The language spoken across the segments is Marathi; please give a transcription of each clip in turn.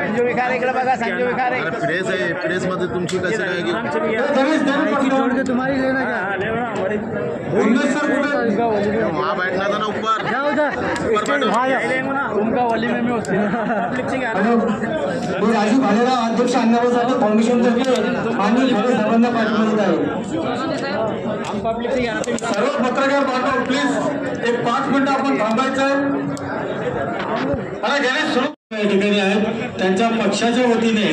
संजू विखारे इकडे बघा, संजू विखारे प्रेस आहे, प्रेस मध्ये तुमची कशी काय तुम्हारी लेना क्या वहाँ बैठना था ना ऊपर तुमका वलीमे में होते राजू भालेराव अध्यक्ष अन्नप्रसाद फाउंडेशनतर्फे माननीय साहेबांना पाठवण्यात आहे। सर्व पत्रकार बांधव प्लीज एक 5 मिनिटं आपण थांबायचं आहे। या ठिकाणी आहेत, त्यांच्या पक्षाच्या वतीने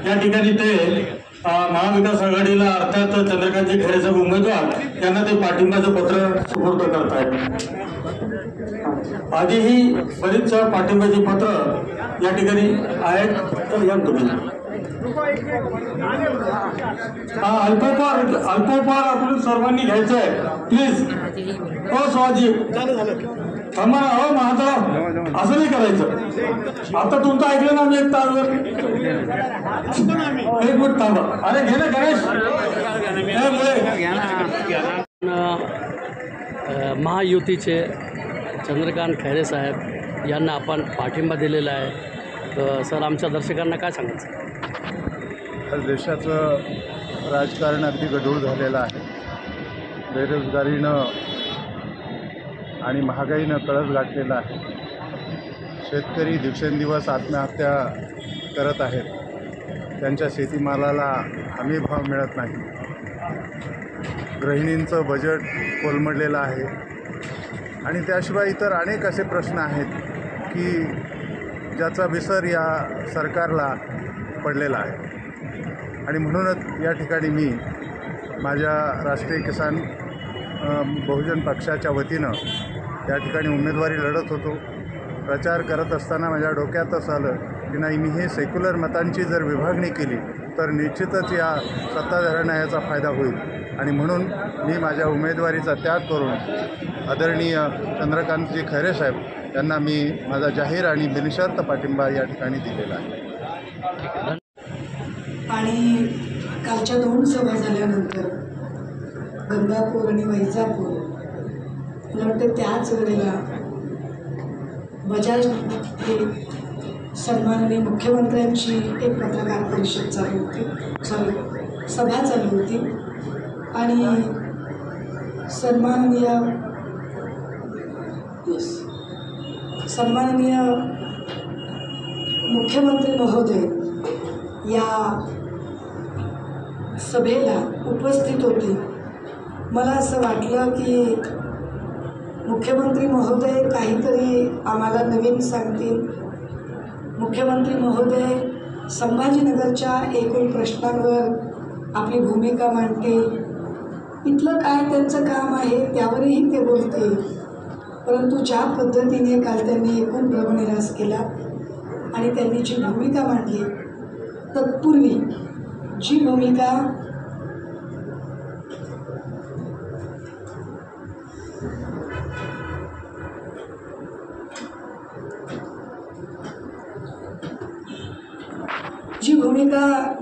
या ठिकाणी ते महाविकास आघाडीला अर्थात चंद्रकांतजी खैरे साहेब उमेदवार यांना ते पाठिंब्याचं पत्र सुपूर्द करतायत। आधीही बरीच पाठिंब्याची पत्र या ठिकाणी आहेत, तर या तुम्ही अल्पोपहार आपण सर्वांनी घ्यायचं आहे प्लीज। हो स्वाजी थांबा ना, हो महाराज असं नाही करायचं। आता तुमचं ऐकलं ना मी एक तासभर, एक मिनिट थांबा। अरे घे ना गणेश, महायुतीचे चंद्रकांत खैरे साहेब यांना आपण पाठिंबा दिलेला आहे। तर सर आमच्या दर्शकांना काय सांगायचं? आज देशाचं राजकारण अगदी गढूळ झालेलं आहे। बेरोजगारीनं आणि महागाईनं कळस गाठलेला आहे। शेतकरी दिवसेंदिवस आत्महत्या करत आहेत, त्यांच्या शेतीमालाला हमीभाव मिळत नाही। गृहिणींचं बजेट कोलमडलेलं आहे आणि त्याशिवाय इतर अनेक असे प्रश्न आहेत की ज्याचा विसर या सरकारला पडलेला आहे। आणि म्हणूनच या ठिकाणी मी माझ्या राष्ट्रीय किसान बहुजन पक्षाच्या वतीनं या ठिकाणी उमेदवारी लढत होतो। प्रचार करत असताना माझ्या डोक्यातच आलं की नाही, मी हे सेक्युलर मतांची जर विभागणी केली तर निश्चितच या सत्ताधाऱ्यांना याचा फायदा होईल। आणि म्हणून मी माझ्या उमेदवारीचा त्याग करून आदरणीय चंद्रकांतजी खैरे साहेब यांना मी माझा जाहीर आणि बिनशर्त पाठिंबा या ठिकाणी दिलेला आहे। आणि कालच्या 2 सभा झाल्यानंतर गंगापूर आणि वैजापूर मला वाटतं त्याच वेळेला बजाज हे सन्माननीय मुख्यमंत्र्यांची एक पत्रकार परिषद चालू होती, सभा चालू होती आणि सन्माननीय मुख्यमंत्री महोदय या सभेला उपस्थित होते। मला असं वाटलं की मुख्यमंत्री महोदय काहीतरी आम्हाला नवीन सांगतील, मुख्यमंत्री महोदय संभाजीनगरच्या एकूण प्रश्नांवर आपली भूमिका मांडतील, इथलं काय त्यांचं काम आहे त्यावरही ते बोलतील। परंतु ज्या पद्धतीने काल त्यांनी एकूण भ्रमनिरास केला आणि त्यांनी जी भूमिका मांडली, तत्पूर्वी जी भूमिका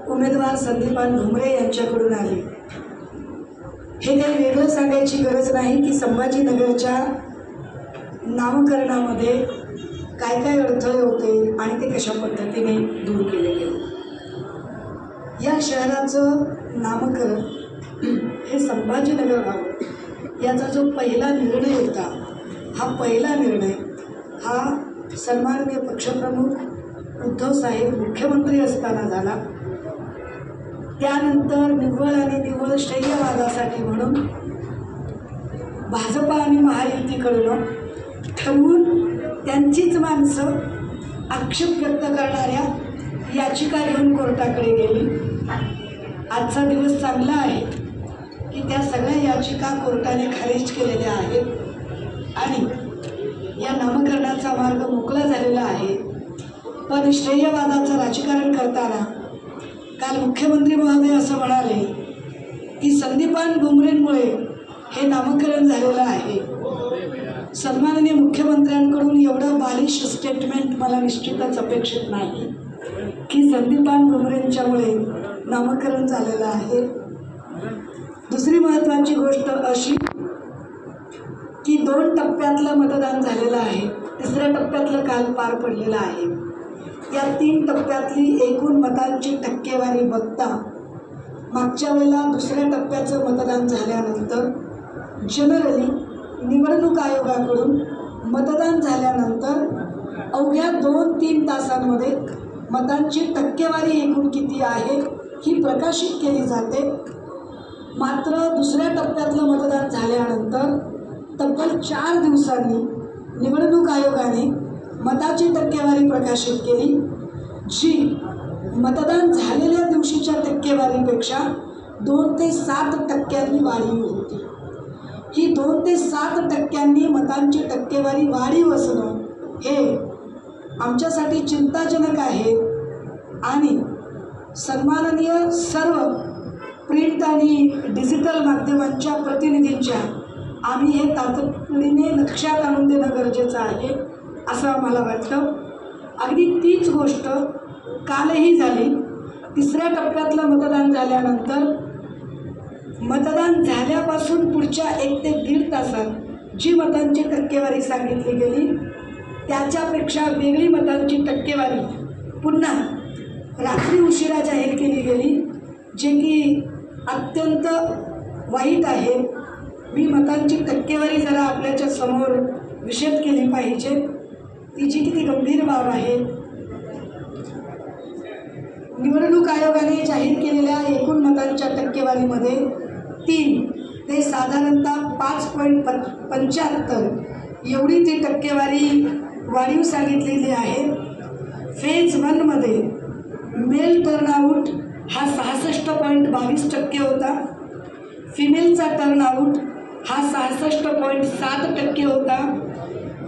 उमेदवार संदीपान भुमरे यांच्याकडून आली, हे काही वेगळं सांगायची गरज नाही की संभाजीनगरच्या नामकरणामध्ये काय काय अडथळे होते आणि ते कशा पद्धतीने दूर केले गेले। या शहराचं नामकरण हे संभाजीनगर व्हावं याचा जो पहिला निर्णय होता, हा पहिला निर्णय हा सन्माननीय पक्षप्रमुख उद्धव साहेब मुख्यमंत्री असताना झाला। त्यानंतर निव्वळ आणि निव्वळ श्रेयवादासाठी म्हणून भाजपा आणि महायुतीकडून ठरवून त्यांचीच माणसं आक्षेप व्यक्त करणाऱ्या याचिका घेऊन कोर्टाकडे गेली। आजचा दिवस चांगला आहे की त्या सगळ्या याचिका कोर्टाने खारिज केलेल्या आहेत आणि या नामकरणाचा मार्ग मोकळा झालेला आहे। पण श्रेयवादाचं राजकारण करताना काल मुख्यमंत्री महोदय असं म्हणाले की संदीपान भुमरेंमुळे हे नामकरण झालेलं आहे। सन्माननीय मुख्यमंत्र्यांकडून एवढं बालिश स्टेटमेंट मला निश्चितच अपेक्षित नाही की संदीपान भुमरेंच्यामुळे नामकरण झालेलं आहे। दुसरी महत्त्वाची गोष्ट अशी की 2 टप्प्यातलं मतदान झालेलं आहे, 3ऱ्या टप्प्यातलं काल पार पडलेलं आहे। या 3 टप्प्यातली एकूण मतांची टक्केवारी बघता मागच्या वेळेला दुसऱ्या टप्प्याचं मतदान झाल्यानंतर जनरली निवडणूक आयोगाकडून मतदान झाल्यानंतर अवघ्या 2-3 तासांमध्ये मतांची टक्केवारी एकूण किती आहे ही प्रकाशित केली जाते. मात्र दुसऱ्या टप्प्यातलं मतदान झाल्यानंतर तब्बल 4 दिवसांनी निवडणूक आयोगाने मताची टक्केवारी प्रकाशित केली, जी मतदान झालेल्या दिवशीच्या टक्केवारीपेक्षा 2 ते 7 टक्क्यांनी वाढीव होती. ही 2 ते 7 टक्क्यांनी मतांची टक्केवारी वाढीव असणं हे आमच्यासाठी चिंताजनक आहे आणि सन्माननीय सर्व प्रिंट आणि डिजिटल माध्यमांच्या प्रतिनिधींच्या आम्ही हे तातडीने लक्षात आणून देणं गरजेचं आहे असं आम्हाला वाटतं. अगदी तीच गोष्ट कालही झाली. तिसऱ्या टप्प्यातलं मतदान झाल्यानंतर मतदान झाल्यापासून पुढच्या 1 ते 1.5 तासात जी मतांची टक्केवारी सांगितली गेली त्याच्यापेक्षा वेगळी मतांची टक्केवारी पुन्हा रात्री उशिरा जाहीर केली गेली, जे की अत्यंत वाईट आहे. मी मतांची टक्केवारी जरा आपल्याच्या समोर विशद केली पाहिजे. ती जी किती गंभीर बाब आहे. निवडणूक आयोगाने जाहीर केलेल्या एकूण मतांच्या टक्केवारीमध्ये 3 ते साधारणतः 5.75 एवढी ती टक्केवारी वाढीव सांगितलेली आहे. फेज 1 मध्ये मेल टर्नआउट हा 66.22% होता. फिमेलचा टर्नआउट हा 66.7% होता.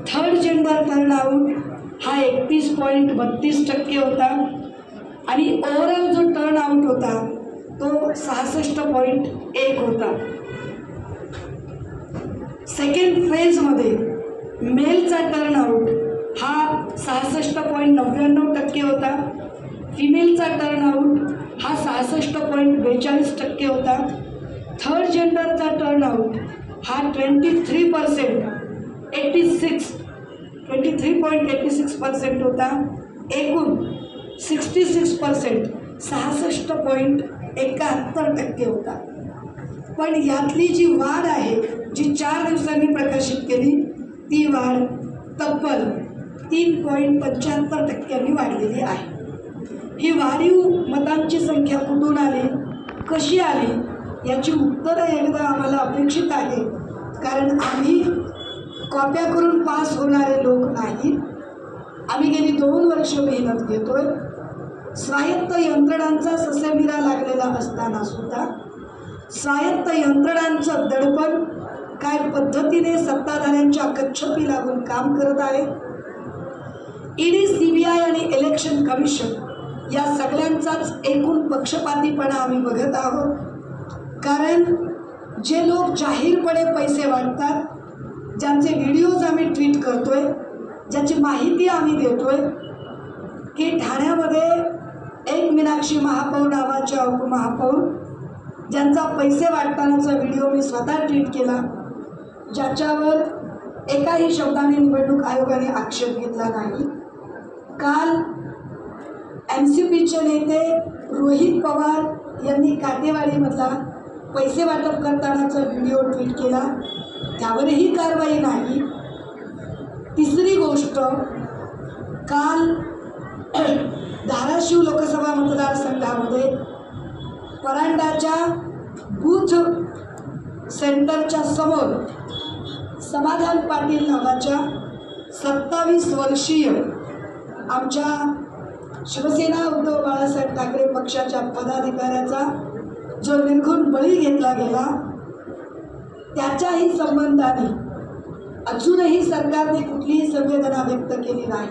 थर्ड जेंडर टर्नआउट हा 31.32% होता आणि ओव्हरऑल जो टर्नआउट होता तो 66.1 होता. सेकंड फेजमध्ये मेलचा टर्नआउट हा 66.99% होता. फिमेलचा टर्नआउट हा 66.42% होता. थर्ड जेंडरचा टर्नआउट हा 23.86% होता. एकूण 66% 66.71% होता. पण यातली जी वाढ आहे जी 4 दिवसांनी प्रकाशित केली ती वाढ तब्बल 3.75% वाढलेली आहे. ही वाढीव मतांची संख्या कुठून आली, कशी आली याची उत्तरं एकदा आम्हाला अपेक्षित आहे. कारण आम्ही कॉप्या करून पास होणारे लोक नाही. आम्ही गेली 2 वर्ष मेहनत घेतोय. स्वायत्त यंत्रणांचा ससेमिरा लागलेला असताना सुद्धा स्वायत्त यंत्रणांचं दडपण काय पद्धतीने सत्ताधाऱ्यांच्या कच्छपी लागून काम करत आहे. ईडी, सीबीआय आणि इलेक्शन कमिशन या सगळ्यांचाच एकूण पक्षपातीपणा आम्ही बघत आहोत. कारण जे लोक जाहीरपणे पैसे वाटतात, ज्यांचे व्हिडिओज आम्ही ट्विट करतोय, ज्याची माहिती आम्ही देतोय की ठाण्यामध्ये एक मीनाक्षी महापौर नावाच्या उपमहापौर ज्यांचा पैसे वाटतानाचा व्हिडिओ मी स्वतः ट्विट केला, ज्याच्यावर एकाही शब्दाने निवडणूक आयोगाने आक्षेप घेतला नाही. काल MCPचे नेते रोहित पवार यांनी काटेवाडीमधला पैसे वाटप करतानाचा व्हिडिओ ट्विट केला, त्यावरही कारवाई नाही. तिसरी गोष्ट, काल धाराशिव लोकसभा मतदारसंघामध्ये परांडाच्या बूथ सेंटरच्या समोर समाधान पाटील नावाच्या 27 वर्षीय आमच्या शिवसेना उद्धव बाळासाहेब ठाकरे पक्षाच्या पदाधिकाऱ्याचा जो निर्घृण बळी घेतला गेला, त्याच्याही संबंधाने अजूनही सरकारने कुठलीही संवेदना व्यक्त केली नाही.